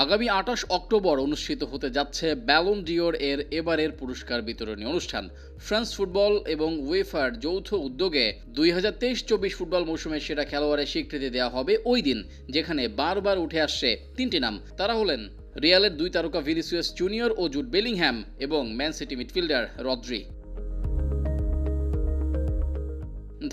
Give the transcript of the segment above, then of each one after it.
আগামী ২৮ অক্টোবর অনুষ্ঠিত হতে যাচ্ছে ব্যালন ডিওর এর এবারের পুরস্কার বিতরণী অনুষ্ঠান। ফ্রান্স ফুটবল এবং উয়েফার যৌথ উদ্যোগে ২০২৩-২৪ ফুটবল মৌসুমের সেরা খেলোয়াড়ের স্বীকৃতি দেওয়া হবে ওই দিন, যেখানে বারবার উঠে আসছে তিনটি নাম। তারা হলেন রিয়ালের দুই তারকা ভিনিসিয়াস জুনিয়র ও জুড বেলিংহ্যাম এবং ম্যান সিটি মিডফিল্ডার রদ্রি।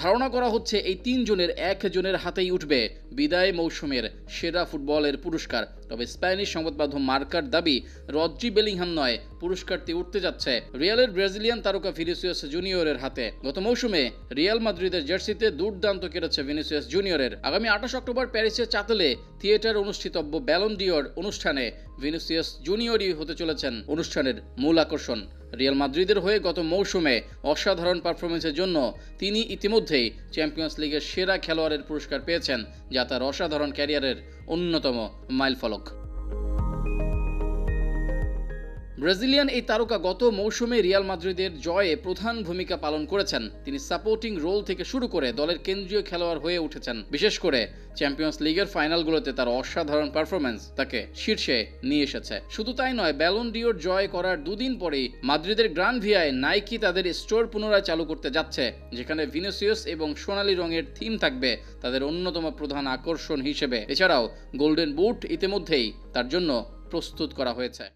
ধারণা করা হচ্ছে এই তিনজনের একজনের হাতেই উঠবে বিদায় মৌসুমের সেরা ফুটবলের পুরস্কার। তবে স্প্যানিশ সংবাদ মাধ্যম মার্কার দাবি, রদ্রি বেলিংহাম নয়, পুরস্কারটি উঠতে যাচ্ছে রিয়ালের ব্রাজিলিয়ান তারকা ভিনিসিয়াস জুনিয়রের হাতে। গত মৌসুমে রিয়াল মাদ্রিদের জার্সিতে দুর্দান্ত কেটেছে ভিনিসিয়াস জুনিয়রের। আগামী ২৮ অক্টোবর প্যারিসের চাতালে থিয়েটার অনুষ্ঠিতব্য ব্যালন ডিওর অনুষ্ঠানে ভিনিসিয়াস জুনিয়রই হতে চলেছেন অনুষ্ঠানের মূল আকর্ষণ। রিয়াল মাদ্রিদের হয়ে গত মৌসুমে অসাধারণ পারফরমেন্সের জন্য তিনি ইতিমধ্যেই চ্যাম্পিয়ন্স লিগের সেরা খেলোয়াড়ের পুরস্কার পেয়েছেন, যা তার অসাধারণ ক্যারিয়ারের অন্যতম মাইলফলক। ব্রাজিলিয়ান এই তারকা গত মৌসুমে রিয়াল মাদ্রিদের জয়ে প্রধান ভূমিকা পালন করেছেন। তিনি সাপোর্টিং রোল থেকে শুরু করে দলের কেন্দ্রীয় খেলোয়াড় হয়ে উঠেছেন। বিশেষ করে চ্যাম্পিয়ন্স লিগের ফাইনালগুলোতে তার অসাধারণ পারফরমেন্স তাকে শীর্ষে নিয়ে এসেছে। শুধু তাই নয়, ব্যালন ডিওর জয় করার দুদিন পরেই মাদ্রিদের গ্রান ভিয়ায় নাইকি তাদের স্টোর পুনরায় চালু করতে যাচ্ছে, যেখানে ভিনিসিয়াস এবং সোনালী রঙের থিম থাকবে তাদের অন্যতম প্রধান আকর্ষণ হিসেবে। এছাড়াও গোল্ডেন বুট ইতিমধ্যেই তার জন্য প্রস্তুত করা হয়েছে।